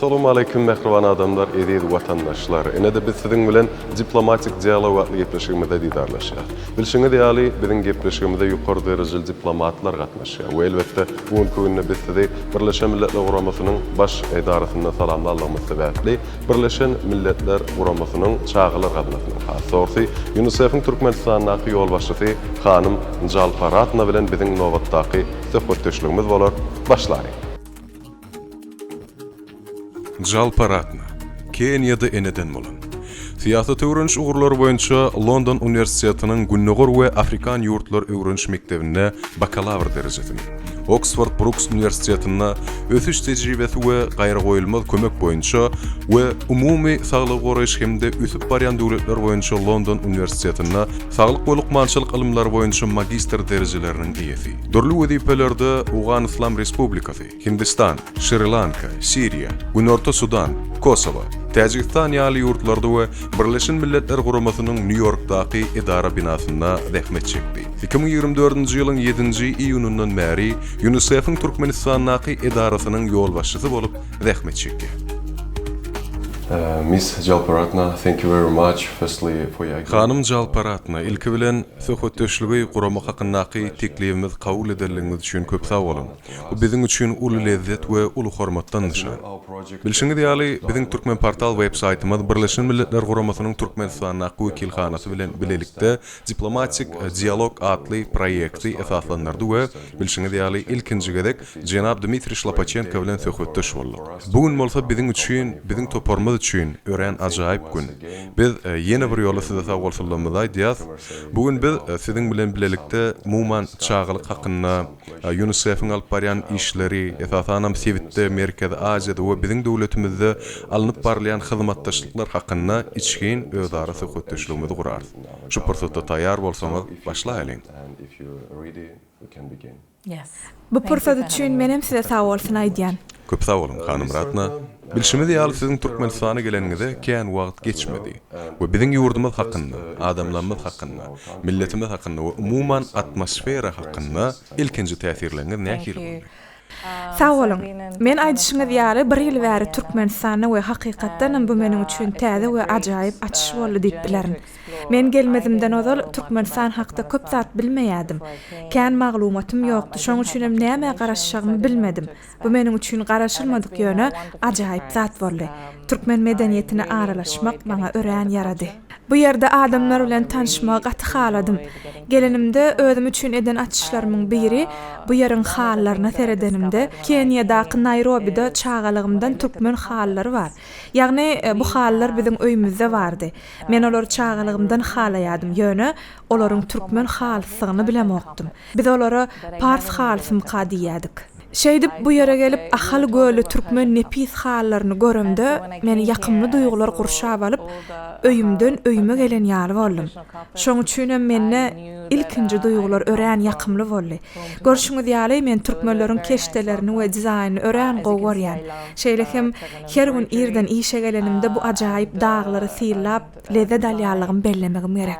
Assalamu alaykum mehriban adamlar, edid vatandaşlar. Ene de biz sizin bilen diplomatik diyalog atlı gepleşigimizde didarlaşýar. Bilşiňiz ýaly biziň gepleşigimizde ýokary derejeli diplomatlar gatnaşýar. We elbetde bugünkü günde biz sizi Birleşen Milletler Guramasynyň baş edarasynda salamlarymyz sebäpli Birleşen Milletler Guramasynyň çağılar gatnaşygyny hasy UNICEF-iň Türkmenistanyň ýol başçysy Hanym Jalparatna bilen biziň nowatdaky söhbetdeşligimiz bolar. Başlaýar. Jalparatna, Kenya'da eneden bolan. Siyasat öwrenç ugurlary boýunça London Universitetining Günnögür we Afrikan ýurtlar öwrenç mekdebinde bakalavr derejesini, Oxford Brookes Universitetinde ösüş tejribesi we gaýry goýulmaz kömek boýunça we umumy saglyk goraýyş hemde ösüp barýan döwletler boýunça London Universitetinde saglyk bolukmançylyk ilmleri boýunça magister derejeleriniň iýesi. Dörli wezipelerde Ugan Islam Respublikasy, Hindistan, Sri Lanka, Siriya, Günorta Sudan, Kosova, Tajikistan ýaly ýurtlarda we Birleşen Milletler Guramasynyň New Yorkdaky edara binasynda zähmet çekdi. 2024-nji ýylyň 7-nji iýunundan bäri UNICEF-iň Türkmenistanyň edarasynyň ýol başçysy bolup zähmet çekdi. Miss Jalparatna, thank you very much firstly for your Hanym Jalparatna, ilki bilen söhbetdeşligi guramak hakyndaky teklifimiz kabul edildiğiniz üçin köp sag bolun. Bu biziň üçin uly lezzet we uly hormatdan nişan. Bilşiňiz ýaly biziň Türkmen portal websaytymyz Birleşen Milletler Guramasynyň Türkmenistanyň wekilhanasy bilen bilelikde diplomatik dialog atly proýekti esaslandy we bilşiňiz ýaly ilkinji gedek Jenab Dmitri Shlapachenko bilen söhbetdeş bolduk. Bugün bolsa biziň üçin, biziň toparmaz üçün ören ajaýyp gün. Biz ýene bir ýola size sag bolsunlarymyzy aýdýas. Bugün biz siziň bilen bilelikde muman çağılık hakynda UNICEF-iň alyp barýan işleri, esasanam Sewitde, Merkezi Aziýada we biziň döwletimizde alınıp barlayan hyzmatdaşlyklar hakynda içgin özara söhbetdeşligimizi gurar. Şu pursatda taýýar bolsaňyz başlaýalyň. Bu pursat üçin menem size sag bolsun aýdýan. Köp sag bolun Hanym Ratna. Bilşimiz ýaly siziň Türkmenistana geleniňizde kän wagt geçmedi. We biziň ýurdumyz hakynda, adamlarymyz hakynda, milletimiz hakynda we umuman atmosfera hakynda ilkinji täsirleriniz nähir boldy? Sag bolun. Men aýdyşyňyz ýaly bir ýyl bäri Türkmenistana we hakykatdan bu meniň üçin täze we ajaýyp açyş boldy diýip bilerin. Men gelmezimden ozal Türkmenistan hakda köp zat bilmeýärdim. Kän maglumatym ýokdy. Şoň üçin näme garaşagymy bilmedim. Bu meniň üçin garaşylmadyk ýöne ajaýyp zat boldy. Türkmen medeniýetine aralaşmak maňa örän ýarady. Bu ýerde adamlar bilen tanışmagy gaty haladym. Gelenimde özüm üçin eden açyşlarymyň biri bu ýerin hallaryna seredenimde Kenya'daky Nairobi'de çağalygymdan Türkmen hallary bar. Ýagny bu hallar biziň öýümizde bardy. Men olar çağalygymdan halaýadym ýöne olaryň Türkmen halsygyny bilemokdym. Biz olara Pars halsym diýýärdik. Şeýdip bu ýere gelip ahal göli Türkmen nepis hallaryny görümde meni ýakymly duýgular gurşap alyp öýümden öýüme gelen ýaly boldum. Şoň üçin menne ilkinji duýgular örän ýakymly boldy. Görşüňiz ýaly men türkmenleriň keşdelerini we dizaýnyny örän gowurýan. Şeýlekem her gün irden işe gelenimde bu ajaýyp daglary sylap lezzet alýarlygym bellemegim gerek.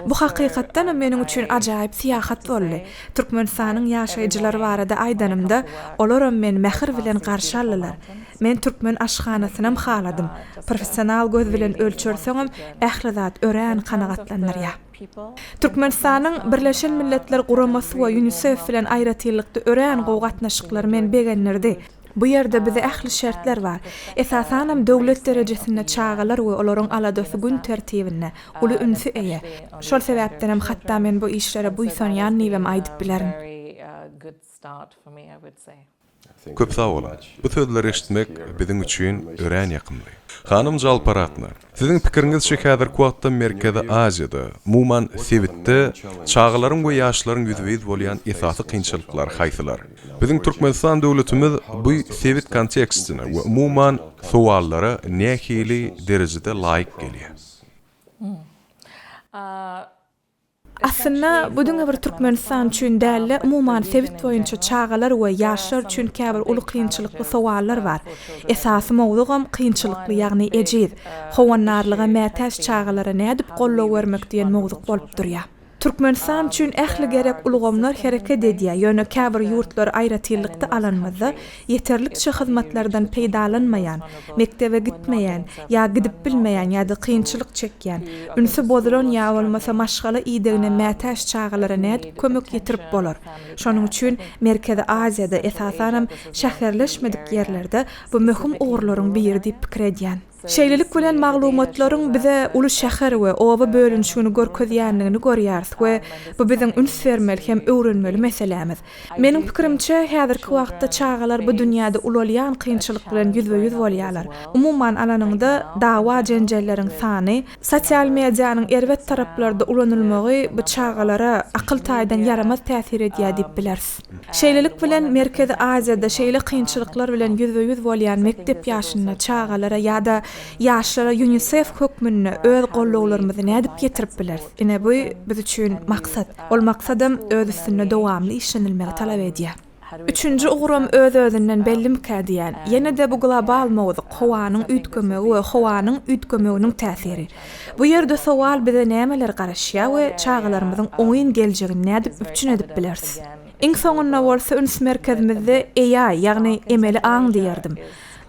Bu hakykatdan meniň üçin ajaýyp siýahat boldy. Türkmenistanyň ýaşaýjylary barada aýdanymda olaram men mähir bilen garşy aldylar. Men türkmen aşhanasyny haladym. Professional göz bilen ölçerseňim ähli zat örän kanagatlanýar. Türkmenistanyň Birleşen Milletler Guramasy we UNICEF bilen aýratylykda örän gowgatnaşyklary men begenlerdi. Bu ýerde bize ähli şertler bar. Esasanam döwlet derejesinde çağalar we olaryň aladysy gün tertibine uly ünsü eýe. Şol sebäpden hem hatda men bu işlere buýsanýan niwem aýdyp bilerim. Köp sag bolun. Bu sözleri eşitmek biziň üçin örän ýakymly. Hanym Jalparatna, siziň pikiriňizçe häzirki wagtda Merkezi Aziýada, muman Sewitde çağalaryň we ýaşlaryň ýüzüňiz bolýan esasy kynçylyklar haýsylar. Biziň Türkmenistan döwletimiz bu Sewit kontekstine we muman sowallara nähili derejede laýyk gelýär. Aslında bu düňe bir Türkmenistan üçin dälle umuman Sewit boýunça çağalar we ýaşlar üçin käbir uly kynçylykly sowallar bar. Esasy mowdugam kynçylykly, ýagny ejiz, howannarlyga mätäş çağalara nädip gollaw bermek diýen mowduk bolup durýar. Türkmenistan üçin ähli gerek ulgamlar hereket edýär. Ýöne käbir ýurtlar aýratylykda alanmazda ýeterlikçe hyzmatlardan peýdalanmaýan, mektebe gitmeýän, ýa gidip bilmeýän ýa-da kynçylyk çekýän, ünsü bozulan ýa bolmasa maşgala iýdigine mätäş çağalara nädip kömek ýetirip bolar. Şonuň üçin Merkezi Aziýada esasanam şäherleşmedik ýerlerde bu möhüm ugurlaryň biri diýip pikir edýän. Şeýlelik bilen maglumatlaryň bize uly şäher we oba bölünşigini görkezýänligini görýäris we bu biziň üns bermeli hem öwrenmeli meselemiz. Meniň pikirimçe häzirki wagtda çağalar bu dünýäde ulolýan kynçylyk bilen ýüzbe-ýüz bolýarlar. Umuman alanyňda dawa jenjelleriň sany, sosial mediýanyň erwet taraplarda ulanylmagy bu çağalara akyl taýdan yaramaz täsir edýär diýip bilersiz. Şeýlelik bilen Merkezi Aziýada şeýle kynçylyklar bilen ýüzbe-ýüz bolýan mektep ýaşyna çağalara ýa-da ýaşlara UNICEF hökmünde öz gollawlarymyzy nädip ýetirip biler. Ine bu biz üçin maksat. Ol maksadym öz üstünde dowamly işlenilmegi talap edýär. Üçüncü uguram öz-özünden belli mikadiyän. Ýene-de bu global mowzuy howanyň üýtgemegi we howanyň üýtgemeginiň täsiri. Bu ýerde sowal bize nämeler garaşýar we çağalarymyzyň oňyn geljegini nädip üçin edip bilersiz. Iň soňunda bolsa üns merkezimizde AI ýagny emeli aň diýerdim.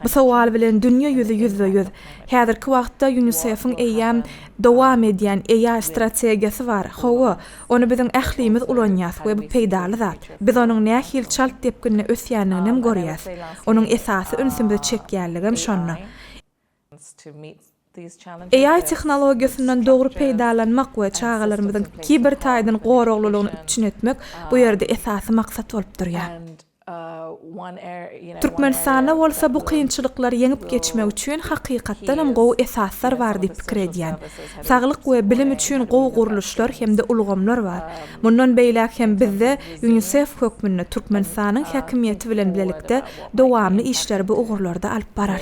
Bu sowal bilen dünýä ýüzi ýüzbe-ýüz. Häzirki wagtda UNICEF-iň eýam dowam edýän AI strategiýasy bar. Howa, onu biziň ählimiz ulanýas we bu peýdaly zat. Biz onuň nähil çalt tepkini ösýänligini görýäs. Onuň esasy ünsümizde çekýärligim şonda. AI tehnologiýasyndan dogry peýdalanmak we çağalarymyzyň kiber taýdan goraglylygyny üçin etmek bu ýerde esasy maksat bolup durýar. Türkmenistanda bolsa bu kynçylyklary yeňip geçmek üçin hakykatdan hem gowy esaslar bar diýip pikir edýän. Saglyk we bilim üçin gowy guruluşlar hemde ulgamlar bar. Mundan beýlek hem bizde UNICEF hökmünde Türkmenistanyň häkimiýeti bilen bilelikde dowamly işler bu ugurlarda alyp barar.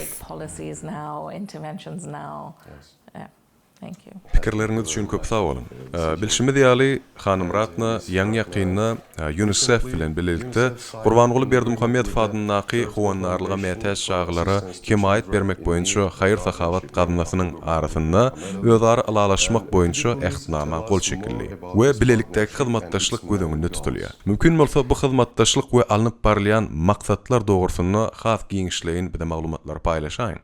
Pikirleriniz üçin köp sag bolun. Bilşimiz ýaly Hanym Ratna ýaňy ýakynna UNICEF bilen bilelikde Gurbanyňly Berdimuhammedow adyny howanlarlyga mätäç çağalara himayet bermek boýunça haýyr sahawat gadnasynyň arasynda özara alalaşmak boýunça ähdnama gol çekildi we bilelikdäki hyzmatdaşlyk gözeňinde tutulýar. Mümkin bolsa bu hyzmatdaşlyk we alnyp barlayan maksatlar dogrusyny has giňişleýin bize maglumatlar paýlaşaýyn.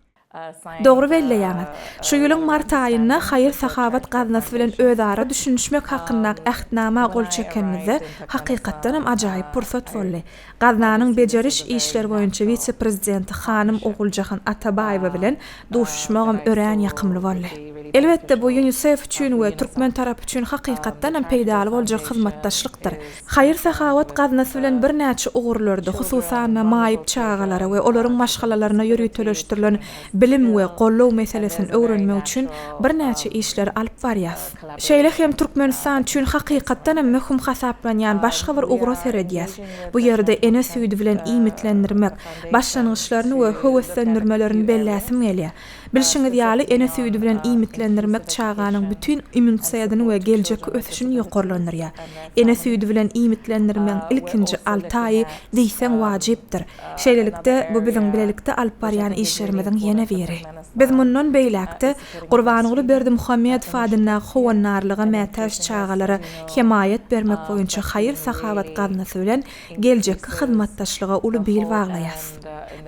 Dogry belleýäňiz. Şu ýylyň mart aýynda haýyr sahawat gaznasy bilen özara düşünüşmek hakynda ähdnama gol çekenmizde hakykatdan hem ajaýyp pursat boldy. Gaznanyň bejeriş işleri boýunça vice-prezidenti Hanym Oguljahan Atabaýewa bilen duşuşmagam örän ýakymly boldy. Elbetde bu UNICEF üçin we türkmen tarapy üçin hakykatdan hem peýdaly boljak hyzmatdaşlykdyr. Haýyr sahawat gaznasy bilen bir näçe ugurlarda hususan maýyp çağalara we olaryň maşgalalaryna ýörüýtüleşdirilen bilim we gollaw meselesini öwrenmek üçin bir näçe işler alyp barýar. Şeýle hem Türkmenistan üçin hakykatdan hem möhüm hasaplanýan başga bir ugur seredýär. Bu ýerde ene süýdi bilen iýmitlendirmek, başlangyçlaryny we höweslendirmelerini belläsim gelýär. Bilşiňiz ýaly ene süýdi bilen iýmitlendirmek çağanyň bütün immunitetiýadyny we geljeki ösüşini ýokarlandyrýar. Ene süýdi bilen iýmitlendirmeň ilkinji 6 aýy diýsen wajypdyr. Şeýlelikde bu biziň bilelikde alyp barýan işlerimiziň ýene biri. Biz mundan beýlekde Gurbanyňly Berdimuhammedow adyny howanlarlyga mätäç çağalara himayet bermek boýunça haýyr sahawat gaznasy bilen geljeki hyzmatdaşlyga uly bir baglaýas.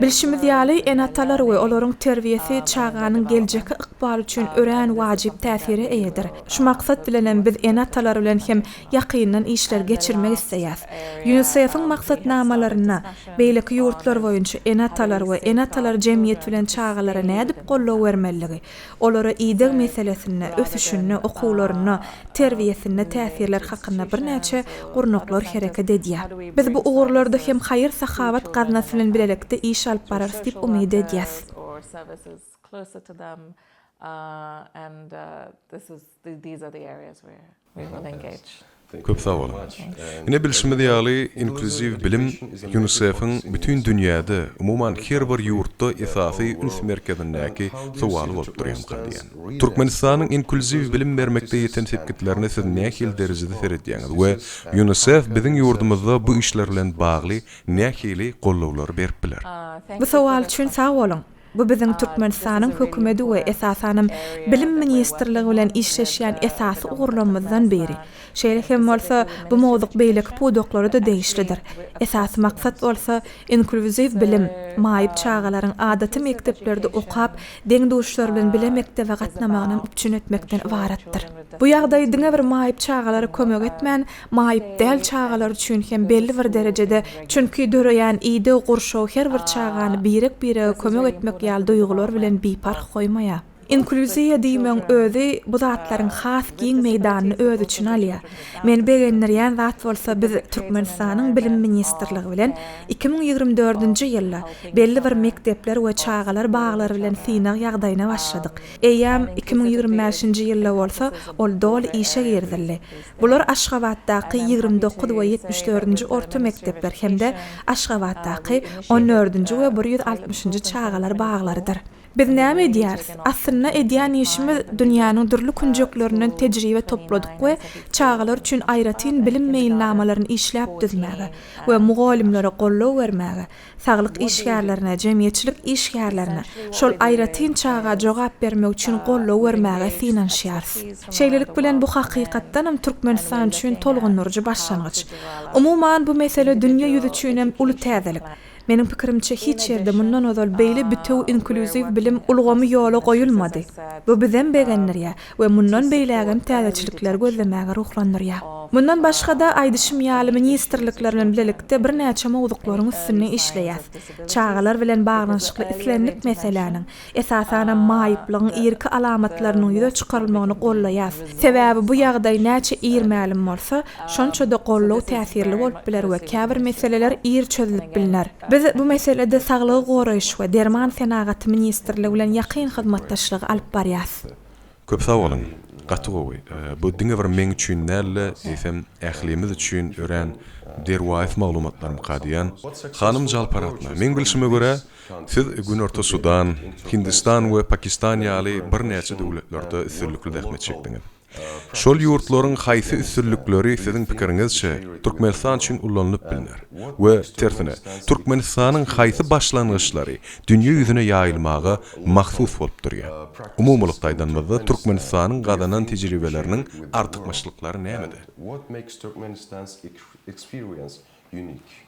Bilşimiz ýaly enatalar we olaryň terbiýesi çağanyň geljeki ykbaly üçin örän wajyp täsiri eýdir. Şu maksat bilen biz enatalar bilen hem ýakyndan işler geçirmek isleýäs. UNICEF-iň maksatnamalaryna beýleki ýurtlar boýunça enatalar we enatalar jemgyýet bilen çağalara nädip gollaw bermeligi, olara iýdeg meselesini, ösüşini, okuwlaryny, terbiýesini täsirler hakynda bir näçe gurnoklar hereket edýär. Biz bu ugurlarda hem haýyr sahawat gaznasy bilen bilelikde iş alyp bararys diýip umyd edýäs. Köp sag bolun. Ine bilşimiz ýaly inklusiv bilim UNICEF-iň bütün dünýäde umuman her bir ýurtda esasy üns merkezindäki sowal bolup durýan kadýan. Türkmenistanyň inklusiv bilim bermekde ýeten sepkitlerini siz nähil derejede seredýäňiz we UNICEF biziň ýurdumyzda bu işler bilen bagly nähili gollawlar berip biler. Bu sowal üçin sag bolun. Bu bizim Türkmenistanyň hökümeti we esasanam bilim ministrligi bilen işleşýän esasy uguramyzdan beri. Şeýle hem bolsa bu mowduq beýleki pudoklary da değişlidir. Esas maksat bolsa inkluziv bilim, maýyp çağalaryň adaty mekteplerde okap, deňduşlar bilen bile mektebe gatnamagyny üçin etmekden ibaratdyr. Bu ýagdaý diňe bir maýyp çağalary kömek etmän, maýyp däl çağalar üçin hem belli bir derejede çünki döreýän ide gurşaw her bir çağany birek-birege kömek etmek ýaly duýgular bilen bipark goýmaýar. İnkluziýa diýmeň özi bu zatlaryň has giň meýdanyny öz üçin alýar. Men begenlerýän zat bolsa biz Türkmenistanyň bilim ministrligi bilen 2024-nji ýylda belli bir mektepler we çağalar baglary bilen synag ýagdaýyna başladyk. Eýam 2025-nji ýylda bolsa ol doly işe girdildi. Bular Aşgabatdaky 29 we 74-nji orta mektepler hemde Aşgabatdaky 14-nji we 160-njy çağalar baglarydyr. Biz näme edýäris? Aslynda edýän işimiz dünýäniň dürli kunjuklaryndan tejribe topladyk we çağalar üçin aýratyn bilim meýilnamalaryny işläp düzmäge we mugallimlere gollaw bermäge, saglyk işgärlerine, jemgyýetçilik işgärlerine şol aýratyn çağa jogap bermek üçin gollaw bermäge finansiýarys. Şeýlelik bilen bu hakykatdanam Türkmenistan üçin tolgunurjy başlangyç. Umuman bu mesele dünýä ýüzü üçin hem uly täzelik. Menin pikirimçe hiç yerde mundan ozal beýle bütew inkluziv bilim ulgamy ýola goýulmady. Bu bizden begenlerýär we mundan beýlägen täzeçilikler gözlemäge ruhlandyrýar. Mundan başga da aýdyşym ýaly ministrlikler bilen birlikde bir näçe mowduklaryň üstüne işleýär. Çağalar bilen baglanşykly islendik meseleniň esasana maýyplygyň irki alamatlarynyň ýüze çykarylmagyny gollaýar. Sebäbi bu ýagdaý näçe ýermälim bolsa, şonça da gollaw täsirli bolup biler we käbir meseleler ýer çözülip bilinär. Biz bu meselede saglygy goraýyş we derman senagaty ministrligi bilen ýakyn hyzmatdaşlygy alyp barýas. Köp sag bolun. Gaty gowy. Bu diňe bir meň üçin näle efem ählimiz üçin ören derwaýat maglumatlaryny kadýan Hanym Jalparatna. Men bilşime görä siz Gün Orta Sudan, Hindistan we Pakistan ýaly bir näçe döwletlerde üstünlikli dähmet çekdiňiz. Şol ýurtlaryň haýsy üstünlikleri siziň pikiriňizçe Türkmenistan üçin ulanylyp bilinär we tersine Türkmenistanyň haýsy başlangyçlary dünýä ýüzüne ýaýylmagy mahsus bolup durýar. Umumlykda aýdanmazda Türkmenistanyň gadanan tejribeleriniň artykmyşlyklary nämedir? What makes Turkmenistan's experience unique?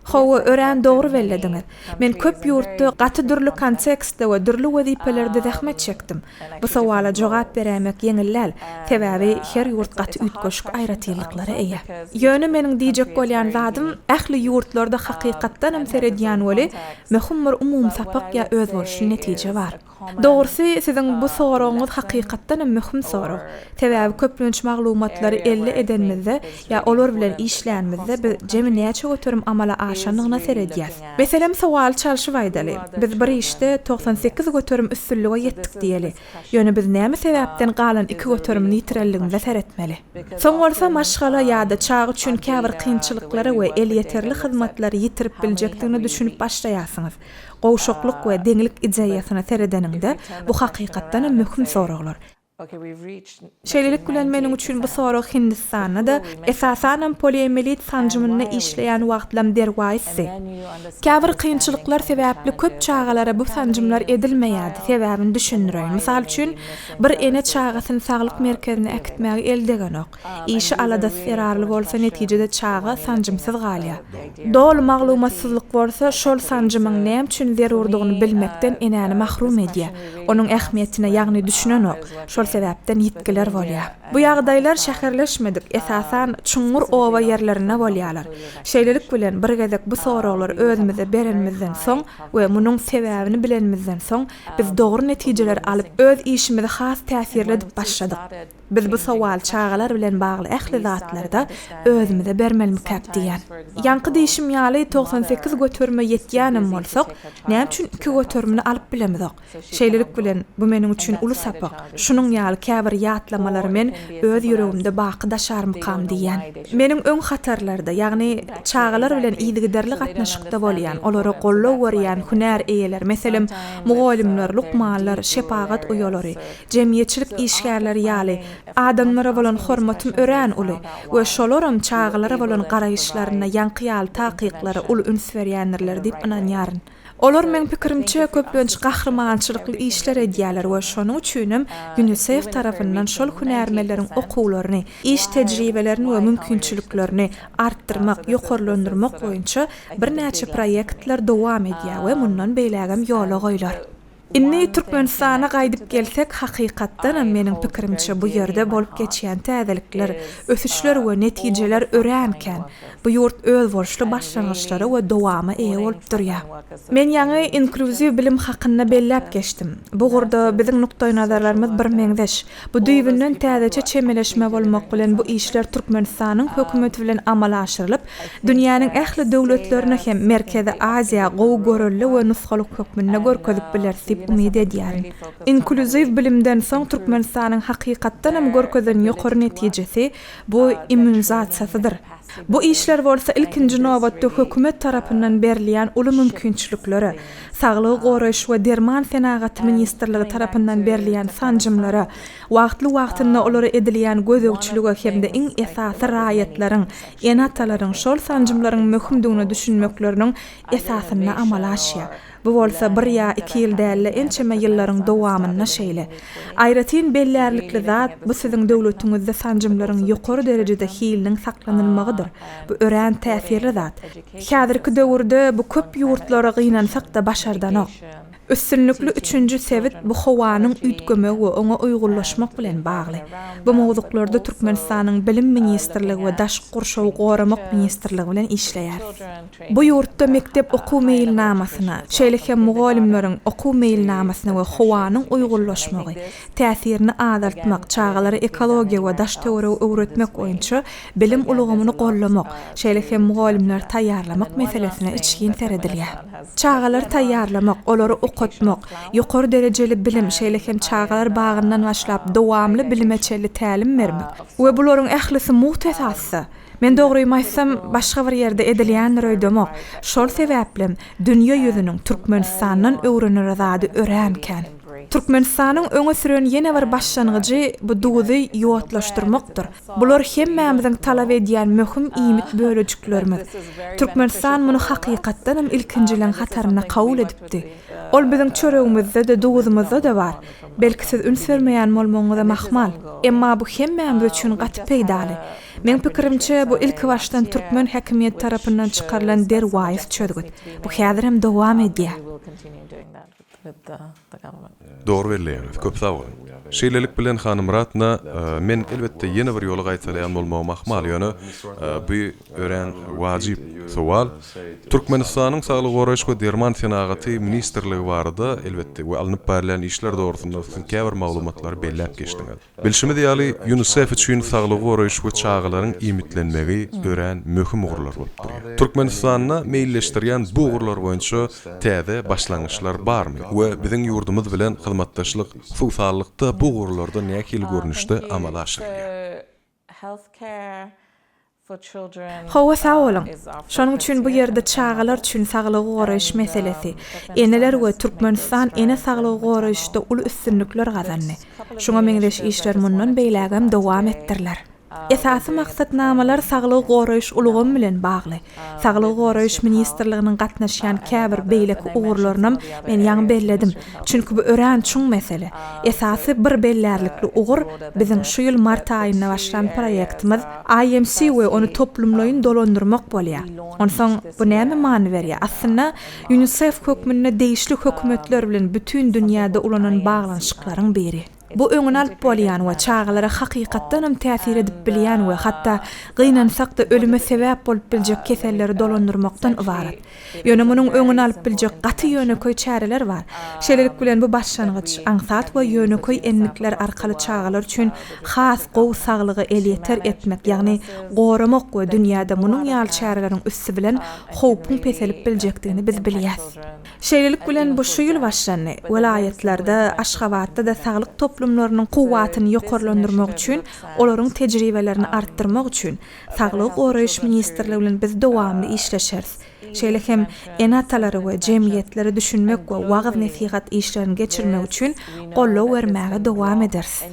Hawa ören dogry bellediňiz. Men köp ýurtda gaty dürli kontekstde we dürli wezipelerde zähmet çekdim. Bu sowala jogap beremek ýeňilläl. Sebäbi her ýurt gaty ütgeşik aýratyrlyklary eýe. Ýöne meniň diýjek bolýan zadym ähli ýurtlarda hakykatdan hem seredýän weli möhüm bir umum sapak ýa öz bolşy netije bar. Dogrusy siziň bu soragyňyz hakykatdan hem möhüm sorag. Sebäbi köplünç maglumatlary elle edenmizde ýa olar bilen işlänmizde biz jemi näçe götürüm amala aşanygyna seredýäs. Meselem sowal çalşy waýdaly. Biz bir işte 98 götürüm üstünlüge ýetdik diýeli. Ýöne biz näme sebäpden galan 2 götürümni ýitirelligimizi seretmeli. Soň bolsa maşgala ýa-da çağı üçin käbir kynçylyklary we el ýeterli hyzmatlary ýitirip biljekdigini düşünüp başlaýasyňyz. Gowşoklyk we deňlik ideýasyna seredeninde bu hakykatdan möhüm soraglar. Şeýlelik bilen meniň üçin bu sorag Hindistanda da esasan poliomiyelit sanjymyna işleýän wagtlam derwaýsy. Käbir kynçylyklar sebäpli köp çağalara bu sanjymlar edilmeýärdi sebäbini düşünýär. Misal üçin bir ene çağasyny saglyk merkezine äkitmäge eldegenok. Işi alada serarly bolsa netijede çağa sanjymsyz galýar. Dol maglumatsyzlyk bolsa şol sanjymyň näme üçin zerurdygyny bilmekden enäni mahrum edýär. Onuň ähmiýetine ýagny düşünenok. Şol sebäpden ýitkiler bolýar. Bu ýagdaýlar şäherleşmedik, esasan çuňur owa ýerlerine bolýarlar. Şeýlelik bilen bir gezek bu soraglar özümize berenmizden soň we munyň sebäbini bilenmizden soň biz dogry netijeler alyp öz işimizi has täsirli edip başladyk. Biz bu sowal çağalar bilen bagly ähli zatlarda özümize bermeli diýen. Ýanky diýişim ýaly 98 götürme ýetýänim bolsak, näme üçin 2 götürmeni alyp bilemizok. Şeýlelik bilen bu meniň üçin uly sapak. Şunyň dünýäly käbir ýatlamalar men öz ýüregimde baky daşarmykam diýen. Meniň öň hatarlarda, ýagny çağalar bilen ýygyderli gatnaşykda bolýan, olary gollaw görýän hünär eýeler, meselem mugallimler, lukmanlar, şepagat uýalary, jemgyýetçilik işgärleri ýaly adamlara bolan hormatym örän uly we şolaram çağalara bolan garaýyşlaryna ýankyýaly takyklary ul üns berýänler diýip inanýaryn. Olar men pikirimçe köplenç gahrymançylykly işler edýärler we şonuň üçinem UNICEF tarapyndan şol hünärmelerin okuwlaryny, iş tejribelerini we mümkinçiliklerini artdyrmak, ýokarlandyrmak boýunça bir näçe proýektler dowam edýär we mundan beýlägem ýola goýlar. Inni Türkmenistana gaýdyp gelsek, hakykatdan meniň pikirimçe bu ýerde bolup geçýän täzelikler, ösüşler we netijeler örenken, bu ýurt öz bolşly başlangyçlary we dowamy eýe bolup durýar. Men ýaňy inkluziw bilim hakynda belläp geçdim. Bu gurda biziň nukdaý nazarlarymyz bir meňzeş. Bu düýbünden täzeçe çemeleşme bolmak bilen bu işler Türkmenistanyň hökümeti bilen amala aşyrylyp, dünýäniň ähli döwletlerine hem Merkezi Aziýa gowy görelli we nusgalyk hökmüne görkezip bilersi umid edýärin. Inkluziw bilimden soň Türkmenistanyň hakykatdan hem görkezen ýokary netijesi bu immunizasiýasydyr. Bu işler bolsa ilkinji nowatda hökümet tarapyndan berilýän uly mümkinçilikleri, saglygy goraýyş we derman senagaty ministrligi tarapyndan berilýän sanjymlara, wagtly-wagtynda olary edilýän gözegçiligi hemde iň esasy raýatlaryň, enatalaryň şol sanjymlaryň möhümdigini düşünmekleriniň esasyna amala aşýar. Bu bolsa 1 ýa 2 ýyl däl, ençeme ýyllaryň dowamyna şeýle. Aýratyn bellerlikli zat bu siziň döwletiňizde sanjymlaryň ýokary derejede hiliniň saklanylmagydyr. Bu ören täsirli zat. Häzirki döwürde bu köp ýurtlara gynansak da başardanok. Üstünlükli üçüncü sebit bu howanyň üýtgeme we oňa uýgurlaşmak bilen bagly. Bu mowzuklarda Türkmenistanyň bilim ministrligi we daşky gurşawy goramak ministrligi bilen işleýär. Bu ýurtda mektep okuw meýilnamasyna, şeýle hem mugallimleriň okuw meýilnamasyna we howanyň uýgurlaşmagy, täsirini azaltmak, çağalary ekologiýa we daş teoriýa öwretmek boýunça bilim ulgamyny gollamak, şeýle hem mugallimler taýýarlamak meselesine içgin seredilýär. Çağalary taýýarlamak, olary okutmak, ýokary derejeli bilim, şeýle hem çağalar bagyndan başlap dowamly bilimeçeli tälim bermek. We bularyň ählisi muhtesasy. Men dogry aýtsam, başga bir ýerde edilýän röýdemek. Şol sebäplen dünýä ýüzüniň Türkmenistanyň öwrenir zady örenken. Türkmenistanyň öňe süren ýene bir başlangyjy bu duýdy ýowatlaşdyrmakdyr. Bular hemmämiziň talap edýän möhüm iýmit bölejiklerimiz. Türkmenistan muny hakykatdan hem ilkinjilen hataryna kabul edipdi. Ol biziň çöregimizde de duýdymyzda da bar. Belki siz üns bermeýän bolmagyňyza mahmal, emma bu hemmämiz üçin gaty peýdaly. Men pikirimçe bu ilki başdan Türkmen häkimiýeti tarapyndan çykarylan derwaýyz çözgüt. Bu häzir hem dowam edýär. Doğru belleýär. Köp sag bolun. Şeýlelik bilen hanym Ratna, men elbetde ýene bir ýola gaýtalaýan bolmagym ahmal, ýöne bu ören wajyp sowal. Türkmenistanyň saglyk goraýyş we derman senagaty ministrligi barada elbetde we alınıp berilýän işler dogrusynda käbir maglumatlar belläp geçdiňiz. Bilşimiz ýaly UNICEF üçin saglyk goraýyş we çağalaryň iýmitlenmegi ören möhüm ugurlar bolup durýar. Türkmenistanyna meýilleşdirýän bu ugurlar boýunça täze başlangyçlar barmy? We biziň ýurdumyz bilen hyzmatdaşlyk, sowsalykda bu ugurlarda nähili görnüşde amala aşyrýar. Hawa sag bolun. Şonuň üçin bu ýerde çağalar üçin saglygy goraýyş meselesi. Eneler we Türkmenistan ene saglygy goraýyşda ul üstünlikler gazandy. Şoňa meňzeş işler mundan beýlägem dowam etdirler. Esasy maksatnamalar saglygy goraýyş ulgamy bilen bagly. Saglygy goraýyş ministrliginiň gatnaşýan käbir beýleki ugurlaryny men ýaňy belledim. Çünki bu ören çuň mesele. Esasy bir bellerlikli ugur biziň şu ýyl mart aýynda başlan proýektimiz IMC we onu toplumlaryny dolandyrmak bolýar. Onsoň bu näme many berýär? Aslynda UNICEF hökmüne değişli hökümetler bilen bütün dünýäde ulanan baglanşyklaryň biri. Bu öňüne alyp bolýan we çağalara hakykatdan hem täsir edip bilýän we hatda gynansak da ölüme sebäp bolup biljek keselleri dolandyrmakdan ibarat. Ýöne munyň öňüne alyp biljek gaty ýöneköý çäreler bar. Şeýlelik bilen bu başlangyç aňsat we ýöneköý enlikler arkaly çağalar üçin has gowy saglygy elýeter etmek, ýagny goramak we dünýäde munyň ýaly çäreleriň üstü bilen howpyň peselip biljekdigini biz bilýäs. Şeýlelik bilen bu şu ýyl başlandy. Welaýetlarda, Aşgabatda da saglyk toplumlarynyň kuwwatyny ýokarlandyrmak üçin, olaryň tejribelerini artdyrmak üçin Saglyk Goraýyş Ministrligi bilen biz dowamly işleşeriz. Şeýle hem enatalary we jemgyýetleri düşünmek we wagaz nasihat işlerini geçirmek üçin gollaw bermäge dowam ederiz.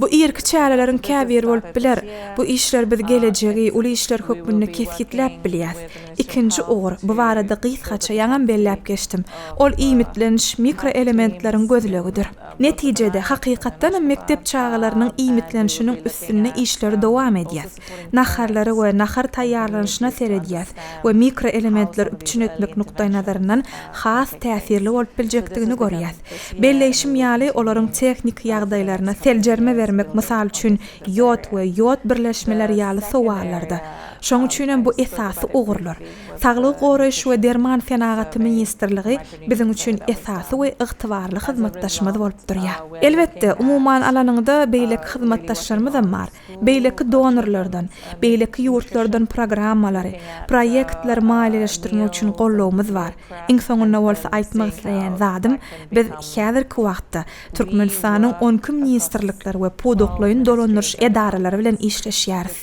Bu irki çärelerin käbir bolup biler. Bu işler biz gelejegi, uly işler hökmünde kesgitläp bilýär. Ikinji ogry, bu barada gysgaça ýaňam belläp geçdim. Ol iýmitleniş mikroelementleriň gözlegidir. Netijede hakykatdan mektep çağalarynyň iýmitlenişiniň üstüne işleri dowam edýär. Naharlary we nahar taýýarlanyşyna seredýär we mikroelementler üçin etmek nukdaý nazaryndan has täsirli bolup biljekdigini görýär. Belleşim ýaly olaryň teknik ýagdaýlaryna seljerme bermek mysal üçin ýod we ýod birleşmeleri ýaly sowallarda. Şoň üçin bu esasy ugurlar. Saglyk Goraýyş we Derman Senagaty Ministrligi biziň üçin esasy we ygtybarly hyzmatdaşmaz bolup durýar. Elbetde umuman alanyňda beýleki hyzmatdaşlarymyz bar. Beýleki donorlardan, beýleki ýurtlardan programmalary, proyektler maliýeleşdirmek üçin gollawmyz bar. Iň soňunda bolsa aýtmak isleýän zadym, biz häzirki wagtda Türkmenistanyň 10 ministrlikleri we podoklaryň dolandyryş edaralary bilen işleşýäris.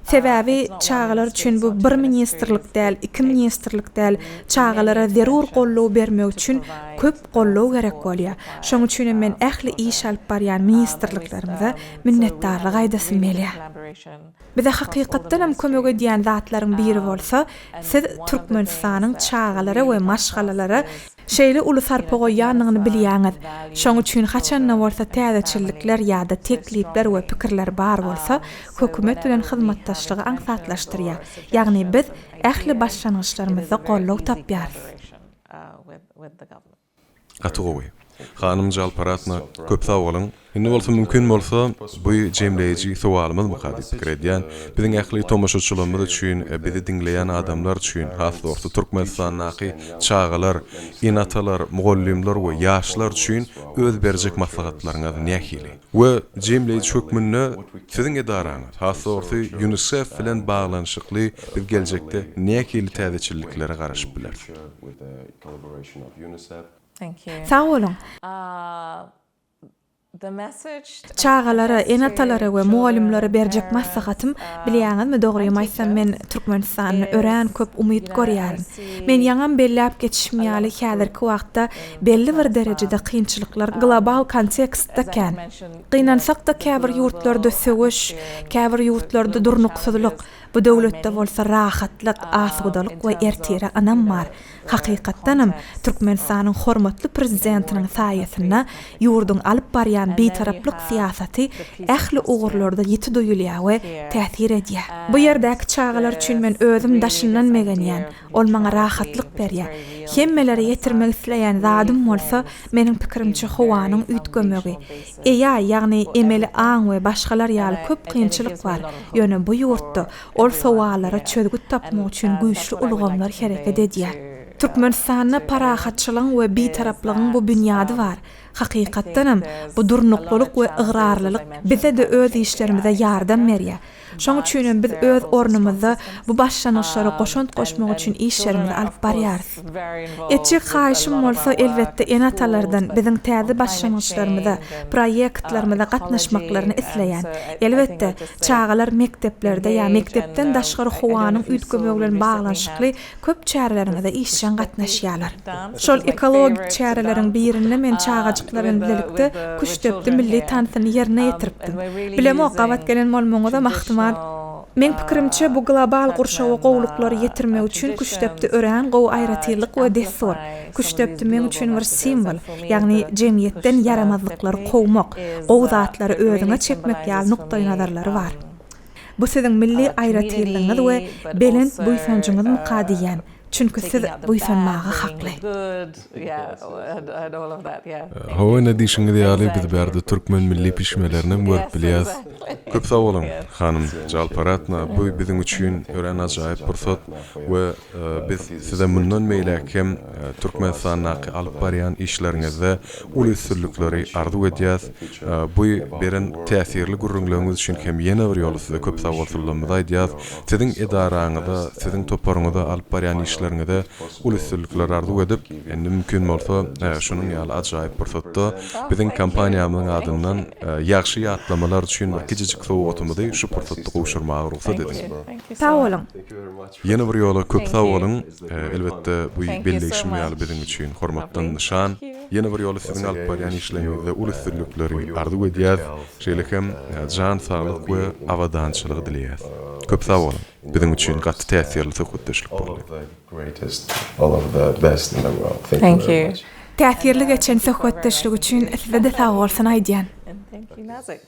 Sebäbi çağalar üçin bu bir ministrlik däl, iki ministrlik däl, çağalara zerur gollaw bermek üçin köp gollaw gerek bolýar. Şoň üçin men ähli iş alyp barýan ministrliklerimize minnetdarlyk aýdasym gelýär. Bize hakykatdan hem kömek edýän zatlaryň biri bolsa, siz Türkmenistanyň çağalary we maşgalalary şeýle ulusar pogoýanyny bilýäňiz. Şoň üçin haçanna bolsa täzeçilikler ýa-da teklipler we pikirler bar bolsa, hökümet bilen hyzmatdaşlygy aňsatlaşdyrýar. Ýagny biz ähli başlangyçlarymyzda gollaw tapýarys. Gatugowy. Hanım Jalparatna köp sag bolun. Indi bolsa mümkin bolsa bu jemleýiji sowalymyz mukadip pikir edýän biziň ähli tomaşaçylarymyz üçin, bizi dinleýän adamlar üçin, has orta Türkmenistanyň çağalar, enatalar, mugallimler we ýaşlar üçin öz berjek maslahatlaryňyz nähili. We jemleýiji hökmünde siziň edaraňyz, has orta UNICEF bilen baglanyşykly bir geljekde nähili täzeçiliklere garaşyp biler. Sağ olun. Çağalara, enatalary we mugallimlere berjek maslahatym bilýäňizmi dogrymy aýtsam men Türkmenistanyny ören köp umyt görýärin. Men ýaňam belläp geçişmýäli häzirki wagtda belli bir derejede kynçylyklar global kontekstde kän. Gynansak da käbir ýurtlarda söwüş, käbir ýurtlarda durnuksuzlyk, bu döwletde bolsa rahatlyk, asudalyk we ertire anam bar. Hakykatdanam Türkmenistanyň hormatly prezidentiniň saýasyna ýurdun alyp barýan beýtaraplyk siýasaty ähli ugurlarda ýeti doýulýar we täsir edýär. Bu ýerdäki çağalar üçin men özüm daşyndan megenýän, ol maňa rahatlyk berýär. Hemmeleri ýetirmek isleýän zadym bolsa, meniň pikirimçe howanyň üýtgemegi. Ýagny emeli aň we başgalar ýaly köp kynçylyk bar. Ýöne bu ýurtda ol sowalara çözgüt tapmak üçin güýçli ulgamlar hereket edýär. Türkmenistanyň parahatçylygyň we beýtaraplygyň bu bünyady bar. Hakykatdanam bu durnuklyk we ıgrarlylyk bize de öz işlerimize ýardam berýär. Şoň üçin biz öz ornumyzda bu başlanýyşlara goşunt goşmak üçin işlerimizi alyp barýarys. Etjek haýyşym bolsa elbetde enatalardan biziň täze başlanýyşlarymyza, proyektlerimizde gatnaşmaklaryny isleýän. Elbetde çağalar mekteplerde ýa mektepden daşgary howanyň üýtgemegi bilen baglanyşykly köp çäreleriňizde işçän gatnaşýarlar. Şol ekologik çäreleriň birini men çağajyklaryň bilelikde Kuştepde milli tansyny ýerine ýetiripdim. Bilem o gabat gelen bolmaňyza mahtymal. Men pikirimçe bu global gurşawa gowluklary ýetirmek üçin Kuştepde ören gow aýratyrlyk we desor. Kuştepde men üçin bir simbol, ýagny jemgyýetden yaramazlyklary gowmak, gow zatlary özüňe çekmek ýaly nukdaý nazarlary bar. Bu siziň milli aýratyrlygyňyz we belent buýsanjyňyz mukadiýän. Çünkü siz buýsanmaga hakly. Hawa nedişiňiz ýaly biz berde türkmen milli pişmelerini görüp bilýäs. Köp sağ olun hanım Jalparatna. Bu bizim üçün ören ajaýyp pursat we biz size mundan meýlekem Türkmenistanyň alyp barýan işleriňizde ul üstünlikleri arzu edýäs. Bu beren täsirli gurrunlygyňyz üçin hem ýene bir ýol size köp sağ bolsunlar aýdýas. Siziň edaraňyzda, siziň toparyňyzda alyp barýan işleriňizde ul üstünlikleri arzu edip, endi mümkin bolsa şunuň ýaly ajaýyp pursatda biziň kompaniýamyň adyndan ýaxşy ýatlamalar üçin bir gijejik sowgatymyzy şu pursatda gowşurmagy ruhsat edin. Sağ olun. Ýene bir ýola köp sağ olun. Elbetde bu belleşim ýaly biziň üçin hormatdan nişan. Ýene bir ýola siziň alyp barýan işleriňizde ul üstünlikleri arzu edýäs. Şeýlekem jan saglyk we awadançylygy dilýäs. Köp sağ olun. Biziň üçin gatty täsirli söhbetdeşlik boldy. All of the best in the world. Thank you. Täsirli geçen söhbetdeşlik üçin size de sağ bolsun aýdýan. And thank you, Nazik.